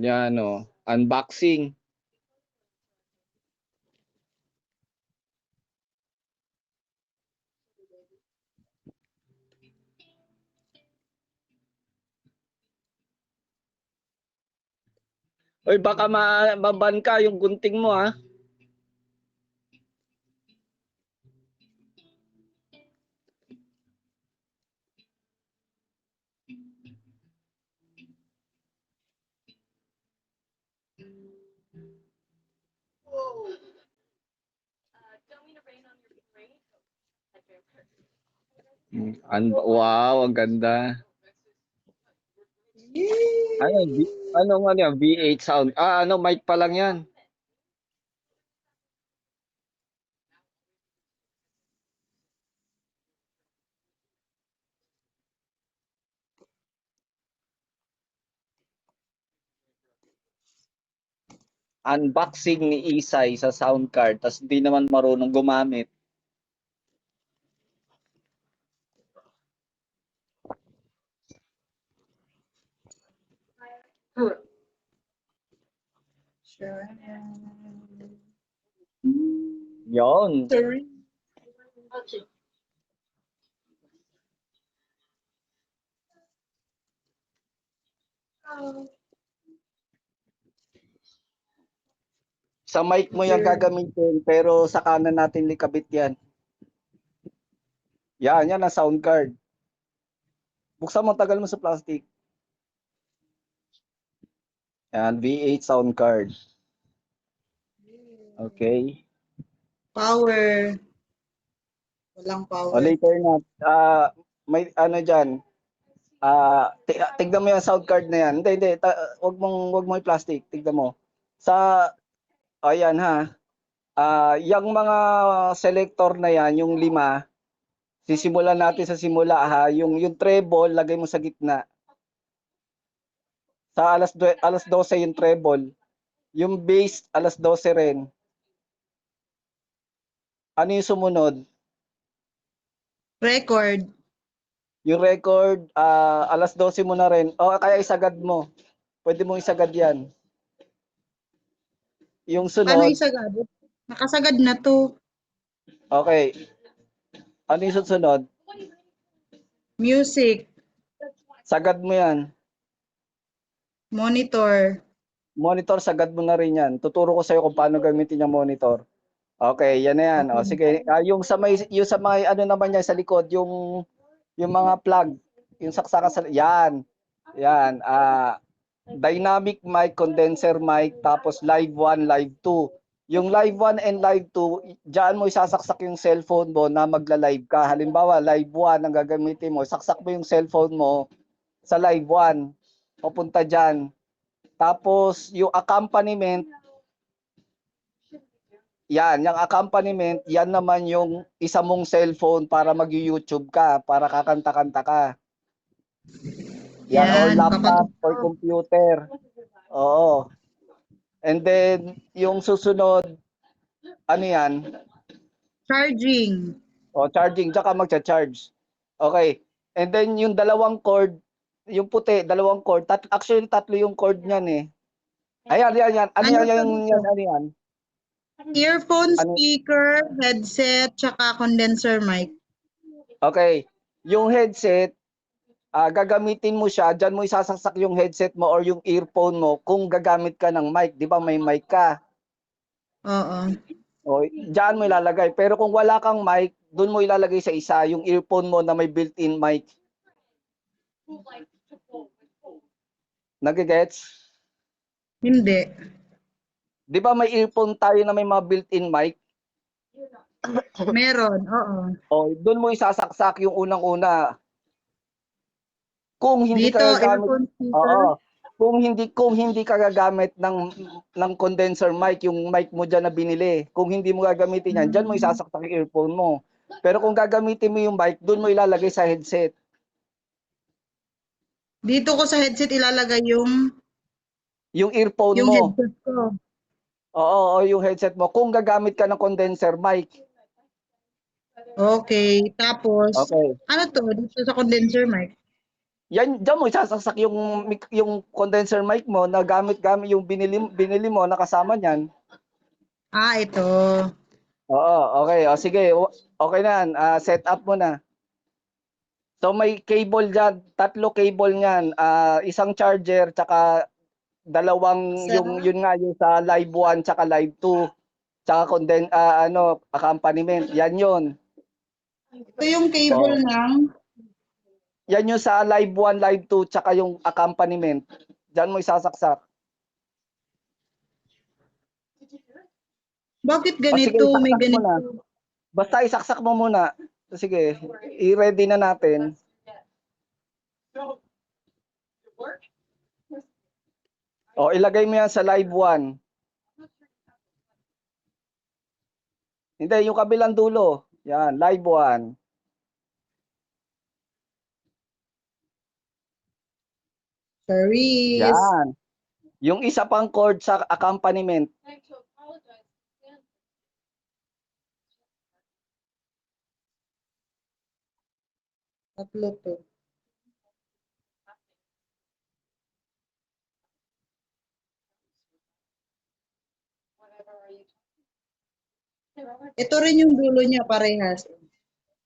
Yan o. Unboxing. Oy, baka maban ka yung gunting mo ha. Wow, ang ganda. Ano, ano yan? V8 sound. Ano, mic pa lang yan. Unboxing ni Isay sa sound card, tas hindi naman marunong gumamit. Sure. Yon. Sorry. Sa mic mo yan gagamitin, pero sa kanan natin likabit yan. Yan ang sound card. Buksan mo, tagal mo sa plastic. Yan, V8 sound card. Okay. Power. Walang power. O later na, may ano dyan, tignan mo yung sound card na yan. Hindi, wag mong i-plastic, tignan mo. Sa, ayan ha, yung mga selector na yan, yung 5, sisimulan natin sa simula ha, yung treble, lagay mo sa gitna. Sa alas 12 yung treble. Yung bass, alas 12 rin. Ano yung sumunod? Record. Yung record, alas 12 mo na rin. O kaya isagad mo. Pwede mong isagad yan. Yung Paano sunod, isagad? Nakasagad na to. okay. Ano yung susunod? Music. Sagad mo yan. Monitor. Monitor, sagad mo na rin yan. Tuturo ko sa'yo kung paano gamitin yung monitor. Okay, yan na yan. O, sige, yung sa may ano naman yan sa likod, yung mga plug, yung saksaka sa yan. Yan, dynamic mic, condenser mic, tapos live 1, live 2. Yung live 1 and live 2, diyan mo isasaksak yung cellphone mo na magla-live ka. Halimbawa, live 1 ang gagamitin mo, saksak mo yung cellphone mo sa live 1. Papunta diyan. Tapos yung accompaniment, yan, yung accompaniment, yan naman yung isa mong cellphone para mag-YouTube ka, para kakanta-kanta ka. Yan, or laptop or computer. Oo. And then, yung susunod, ano yan? Charging. O, charging, tsaka magcha-charge. Okay. And then, yung dalawang cord, yung puti, dalawang cord. Actually, tatlo yung cord niyan eh. Ayan. Ano yan? Earphone, Ano? speaker, headset, tsaka condenser mic. Okay. Yung headset, gagamitin mo siya, dyan mo isasaksak yung headset mo or yung earphone mo kung gagamit ka ng mic. Di ba may mic ka? Oo. O, dyan mo ilalagay. Pero kung wala kang mic, doon mo ilalagay sa isa, yung earphone mo na may built-in mic. Nagigets? Hindi. Di ba may earphone tayo na may mga built-in mic? Meron, oo. O, doon mo isasaksak yung unang-una. Kung hindi Dito, ka gagamit, earphone, speaker. oo. Kung hindi ka gagamit ng condenser mic, yung mic mo diyan na binili. Kung hindi mo gagamitin yan, diyan mo isasaksak yung earphone mo. Pero kung gagamitin mo yung mic, doon mo ilalagay sa headset. Dito ko sa headset ilalagay yung Earphone mo. headset ko. Oo, yung headset mo. Kung gagamit ka ng condenser mic. Okay. Tapos, Okay. ano to? Dito sa condenser mic. Yan, diyan mo isasaksak yung condenser mic mo na gamit-gamit yung binili mo na kasama niyan. Ah, ito. Oo, okay. O sige, okay na yan. Set up mo na. So may cable diyan, 3 cable niyan. Isang charger tsaka dalawang Sa, yun nga yung sa live 1 tsaka live 2 tsaka accompaniment. Yan yun. ito yung cable So, ng, yan yung sa live 1, live 2 tsaka yung accompaniment. Diyan mo isasaksak. bakit O sige, ganito? May isaksak mo na. ganito. Basta isaksak mo muna. Sige, i-ready na natin. O, ilagay mo yan sa live 1. Hindi, yung kabilang dulo. Yan, live 1. Paris. Yan. Yung isa pang chord sa accompaniment. Tatlo to. Ito rin yung dulo niya parehas.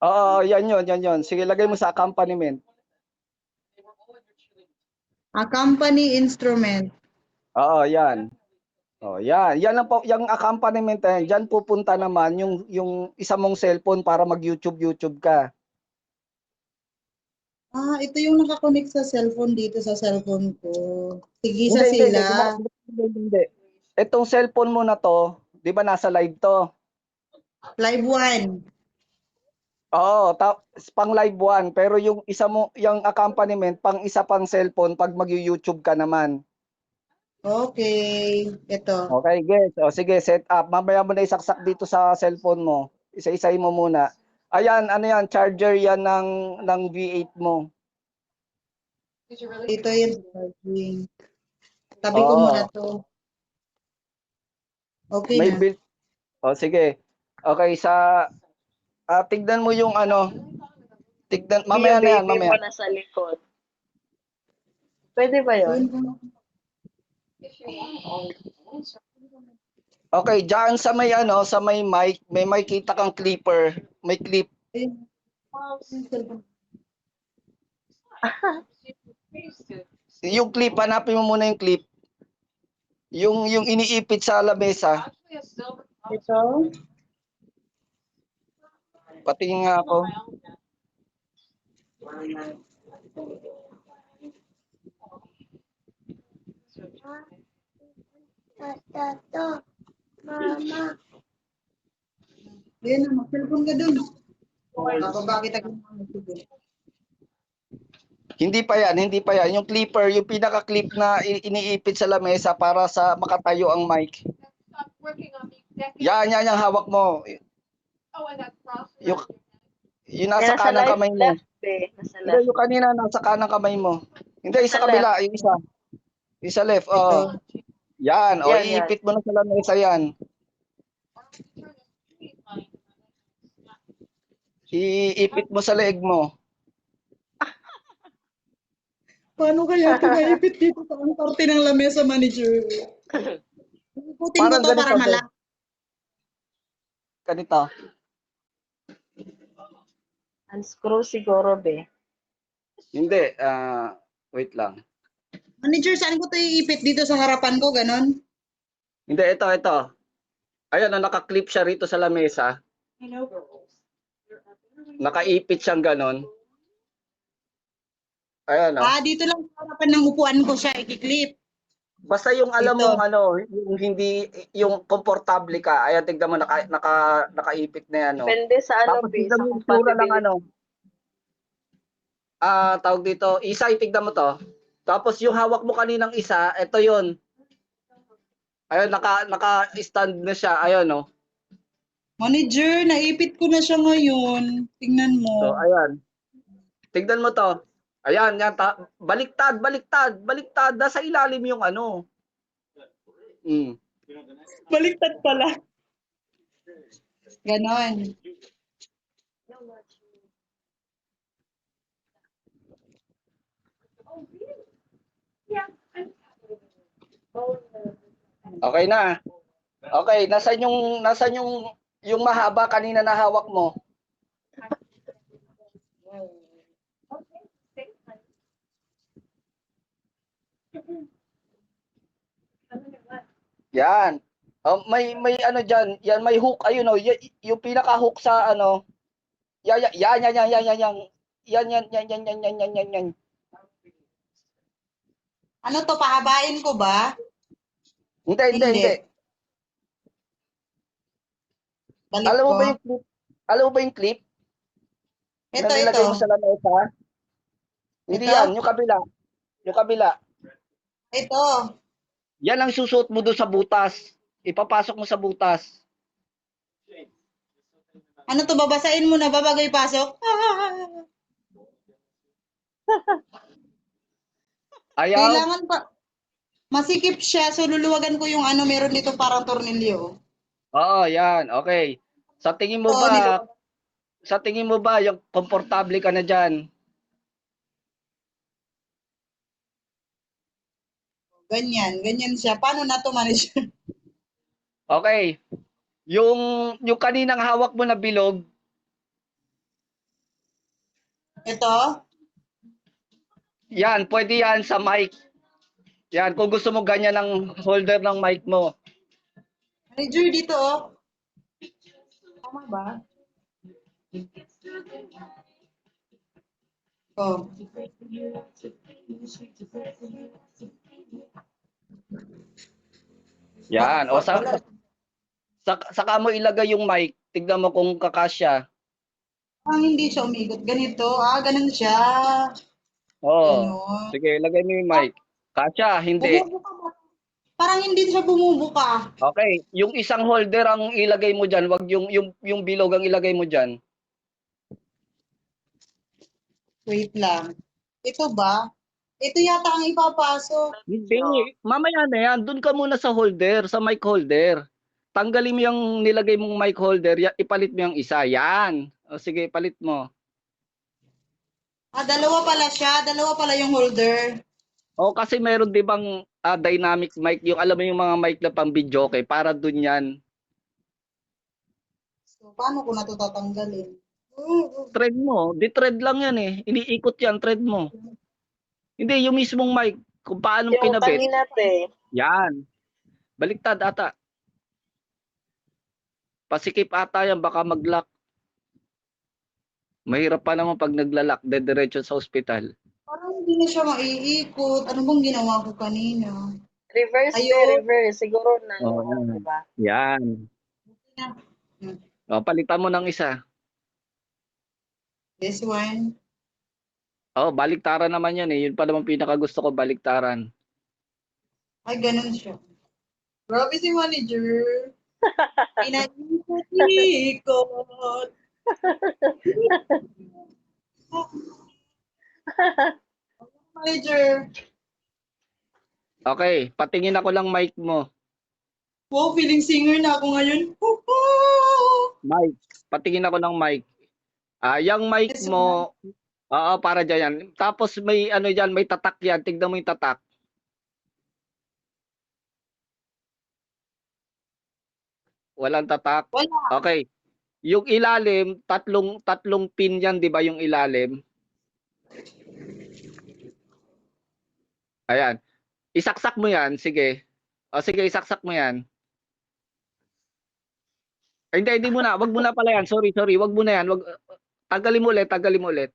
Oo, yan yun, yan yun. Sige, lagay mo sa accompaniment. Company instrument. Oo, yan. Oh, yan. Yan ang yung accompaniment na yan. Diyan pupunta naman yung isa mong cellphone para mag-YouTube ka. Ito yung nakakonect sa cellphone dito sa cellphone ko. Hindi, Tigisa hindi, hindi. sila. Hindi. Itong cellphone mo na to, 'di ba nasa live to? Live 1. Oo, pang live 1, pero yung isa mo, yung accompaniment pang isa pang cellphone pag mag-YouTube ka naman. Okay. Ito. Okay, guys. O sige, set up. Mamaya mo na isaksak dito sa cellphone mo. Isa-isahin mo muna. Ayan, ano yan, charger yan ng V8 mo. Ito yung charging. Tabi ko muna Oo, to. Okay may na. built. O sige. Okay, tignan mo yung mamaya Yung na yan, baby mamaya. mo nasa likod. Pwede ba yun? Okay, diyan sa may mic, may makita kang clipper, may clip. Yung clip, hanapin mo muna yung clip. Yung iniipit sa lamesa. Ito. Patingin nga ako. Ayan na, mag-cellphone ka dun. Bakit ako mag-cellphone? Hindi pa yan, hindi pa yan. Yung clipper, yung pinaka-clip na iniipit sa lamesa para sa makatayo ang mic. Yan yung hawak mo. Yung, yung nasa Nasa kanang kamay mo. left eh. Nasa Hindi, left. yung kanina nasa kanang kamay mo. Hindi, sa Sa kabila, yung isa. Isa left, oh. Ito. Yan, Yan, yan. iipit mo na sa lamesa yan. Iipit mo sa leeg mo. Paano kaya ito maipit dito sa ang parte ng lamesa, manager? Ikutin ko Parang to para ganito, malak. ganito. Unscrew siguro, be. Hindi, wait lang. Manager, saan ko to iipit? Dito sa harapan ko, ganon? Hindi, ito. Ayan, naka-clip siya rito sa lamesa. Nakaipit siyang ganon. Ayan, oh. Dito lang sa harapan ng upuan ko siya ikiklip. Basta yung alam Dito. mong yung hindi, yung komportable ka. Ayan, tignan mo, nakaipit na yan, oh. Depende sa Tapos be, tignan sa mo yung tsura ng compatibility. tawag dito, isa, itignan mo to. Tapos yung hawak mo kaninang isa, ito yon. Ayun, naka-stand na siya. Ayun, oh. Manager, naipit ko na siya ngayon. Tingnan mo. So, ayan. Tignan mo to. Ayan, yan. Baliktad. Nasa ilalim yung ano. Baliktad pala. Ganon. Okay na. Okay, nasan yung mahaba kanina na hawak mo? Yan. May ano diyan, yan may hook ayun oh, yung pinaka-hook sa ano. Yan. Yan. Yan. Yan. Ano to, pahabain ko ba? Hindi. Balik Alam mo ko. ba yung clip? Alam mo ba yung clip? Ito, Na nilagay ito. mo sa lamesa? Hindi Ito? yan, yung kabila. Yung kabila. Ito. Yan ang susuot mo doon sa butas. Ipapasok mo sa butas. Ano to, babasain mo na ba bago ipasok? Ayaw. Kailangan pa. Masikip siya, so luluwagan ko yung ano, meron dito parang tornilyo. Oo, yan. Okay. Sa tingin mo Oo, ba, sa tingin mo ba yung komportable ka na diyan? Ganyan siya. Paano na to, manager? Okay. Yung kaninang hawak mo na bilog, Ito? yan, pwede yan sa mic. Yan, kung gusto mo ganyan ang holder ng mic mo. Manager, dito, oh. Tama ba? Oh. Yan. O saka mo ilagay yung mic. Tignan mo kung kakasya. Hindi siya umigot. Ganito. Ganun siya. Oo. Ganon. Sige, ilagay mo yung mic. Kasya, hindi. Bumubuka ba? Parang hindi siya bumubuka. Okay, yung isang holder ang ilagay mo diyan, wag yung bilog ang ilagay mo diyan. Wait lang. Ito ba? Ito yata ang ipapasok. Hindi, mamaya na yan. Doon ka muna sa holder, sa mic holder. Tanggalin mo yung nilagay mong mic holder, ipalit mo yung isa. Yan. O sige, palit mo. Dalawa pala siya. Dalawa pala yung holder. O kasi meron 'di bang dynamic mic, yung alam mo yung mga mic na pang video, okay, para doon yan. So, paano ko na ito tatanggalin? Thread mo, di-thread lang yan eh. Iniikot yan, thread mo. Hindi, yung mismong mic, kung paano Yung pinabit. kanina, te. Yan. Baliktad ata. Pasikip ata yan, baka mag-lock. Mahirap pa naman pag naglalak, dediretso sa ospital. Parang hindi na siya maiikot. Ano bang ginawa ko kanina? Reverse, te, Ayun. reverse. Siguro na, Oo, no? Diba? yan. O, palitan mo ng isa. This one. Oh, baliktaran naman yan eh. Yun pa naman pinakagusto ko, baliktaran. Ay, ganun siya. Grabe si manager. Pinaikot-ikot. Manager. Okay, patingin ako lang mic mo. Wow, feeling singer na ako ngayon. Mic, patingin ako ng mic. Yung mic This mo, oo, para dyan yan. Tapos may ano dyan, may tatak yan. Tignan mo yung tatak. Walang tatak? Wala. Okay. Yung ilalim, tatlong pin yan, di ba yung ilalim? Ayan. Isaksak mo yan, sige. O sige, isaksak mo yan. Ay, hindi mo na. Wag mo na pala yan. Sorry. Wag mo na yan. Tagalin mo ulit.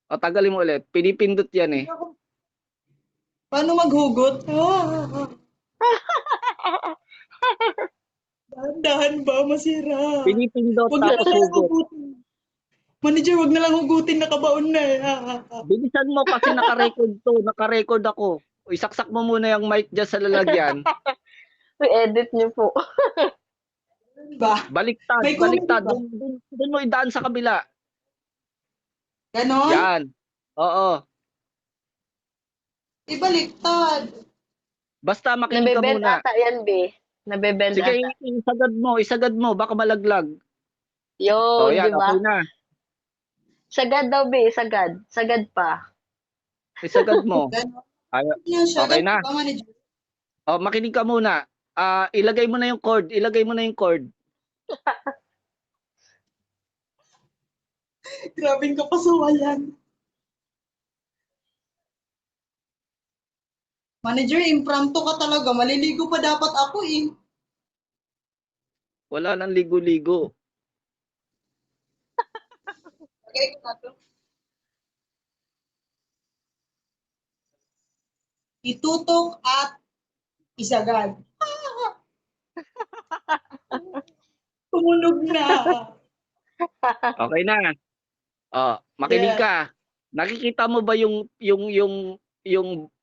O, tagalin mo ulit. Pinipindot yan eh. Paano maghugot? Dahan-dahan ba? Masira. Pinipindot Wag na tapos lang hugot. hugutin. Manager, wag na lang hugutin. Nakabaon na eh. Bilisan mo kasi naka-record to. Naka-record ako. Isaksak mo muna yung mic dyan sa lalagyan. I-edit niyo po. Ba? Baliktad. May comment ba? Doon mo idaan sa kabila. Ganon? Yan. Oo. Ibaliktad. Basta makinig ka Nabebend muna. ata yan, be. Nabebend Sige, ata. isagad mo. Baka malaglag. Yun, Yan, di ba? okay na. Sagad daw, be. Sagad. Sagad pa. Isagad mo. Ganon. Ay, Yan siya. okay na. Ganun ba, manager? Oh, makinig ka muna. Ilagay mo na yung cord. Ilagay mo na yung cord. Grabing kapasuwayan. Manager, impromptu ka talaga. Maliligo pa dapat ako eh. Wala nang ligo-ligo. Okay, ko na to. Itutok at isagad. Tumunog na. Okay na. Oh, makinig Yes. ka. Nakikita mo ba yung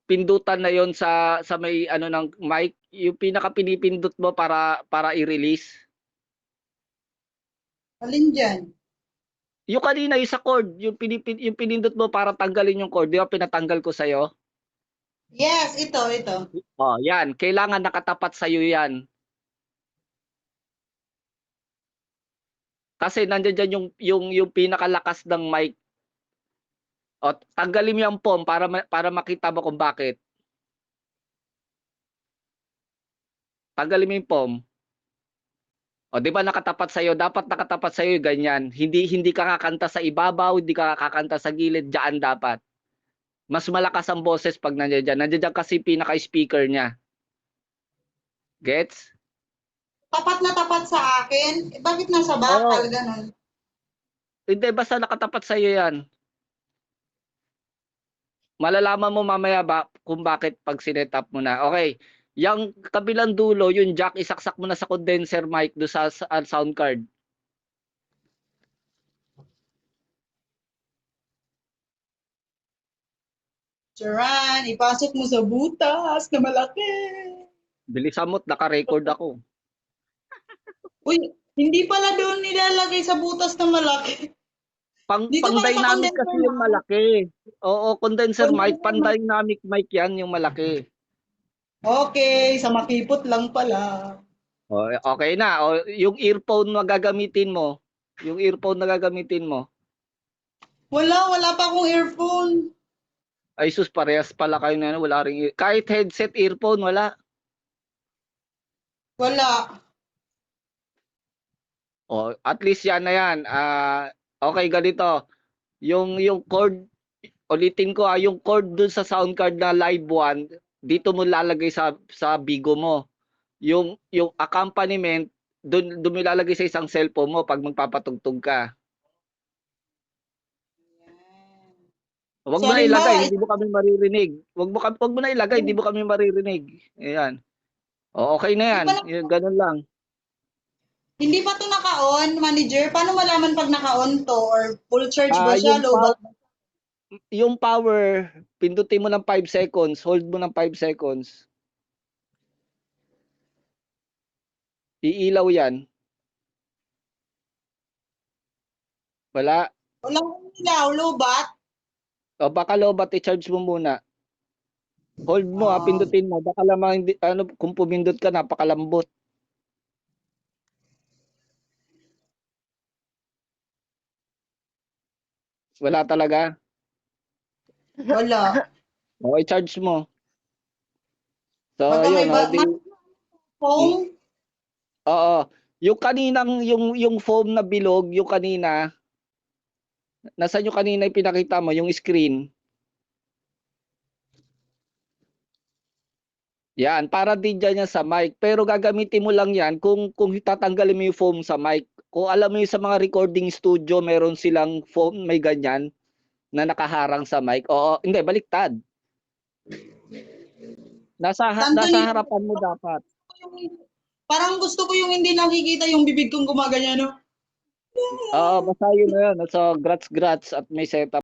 pindutan na yon sa may ano ng mic, yung pinaka pinipindot mo para i-release? Alin dyan? Yung kanina yung sa cord, yung pinindot mo para tanggalin yung cord, di ba pinatanggal ko sa Yes, ito. Oh, yan, kailangan nakatapat sa yan. Kasi nandiyan dyan yung pinakalakas ng mic. O, tanggalin mo yung foam para makita mo kung bakit. Tanggalin mo yung foam. O, di ba nakatapat sa dapat nakatapat sa ganyan. Hindi ka kakanta sa ibabaw, hindi ka kakanta sa gilid, diyan dapat. Mas malakas ang boses pag nandiyan dyan. Nandiyan dyan kasi pinaka-speaker niya. Gets? Tapat na tapat sa akin. Eh, bakit nasa bakal? Oo. Ganon. Hindi, basta nakatapat sa yan. Malalaman mo mamaya kung bakit pag sinetap mo na. Okay. Yung kabilang dulo, yung jack, isaksak mo na sa condenser mic do sa sound card. Charan, ipasok mo sa butas na malaki. Bilisan mo't naka-record ako. Uy, hindi pala doon nilalagay sa butas na malaki. Dito Pang pala sa dynamic condenser kasi yung mic. malaki. Oo, condenser mic, Condenser pang mic. dynamic mic yan, yung malaki. Okay, sa makipot lang pala. O, okay na. O, yung earphone na gagamitin mo, yung earphone na gagamitin mo, Wala pa akong earphone. ay sus, parehas pala kayo na wala ring kahit headset, earphone, wala. Wala. O, at least yan na yan. Okay, ganito. Yung cord, ulitin ko yung cord dun sa sound card na live 1, dito mo lalagay sa Bigo mo. Yung accompaniment, dun mo lalagay sa isang cellphone mo pag magpapatugtog ka. Huwag mo So, na ilagay, halimbawa, hindi mo kami maririnig. Huwag mo na ilagay, hindi mo kami maririnig. Ayan. O, okay na yan. Yan, ganun lang. hindi pa to naka-on, manager. Paano malaman pag naka-on to? Or full charge ba siya? Yung Low ba? yung power, pindutin mo ng 5 seconds, hold mo ng 5 seconds. Iilaw yan. Wala. Walang ilaw, low bat? O baka lobat, i-charge mo muna. Hold mo Ah. pindutin mo. Baka lamang kung pumindot ka, napakalambot. Wala talaga. Wala. O, i-charge mo. So, Baka may yun, ba? di, Phone? oo. Yung kaninang, yung foam na bilog, yung kanina, nasaan yung kanina yung pinakita mo, yung screen? Yan, para din dyan yan sa mic. Pero gagamitin mo lang yan kung tatanggalin mo yung foam sa mic. Kung alam mo yung sa mga recording studio, meron silang foam, may ganyan, na nakaharang sa mic. Oo, hindi, baliktad. Nasa harapan mo dapat. Parang gusto ko yung hindi nakikita yung bibig kong gumaganyan, no? Oo, basta yun na yun. So, grats at may setup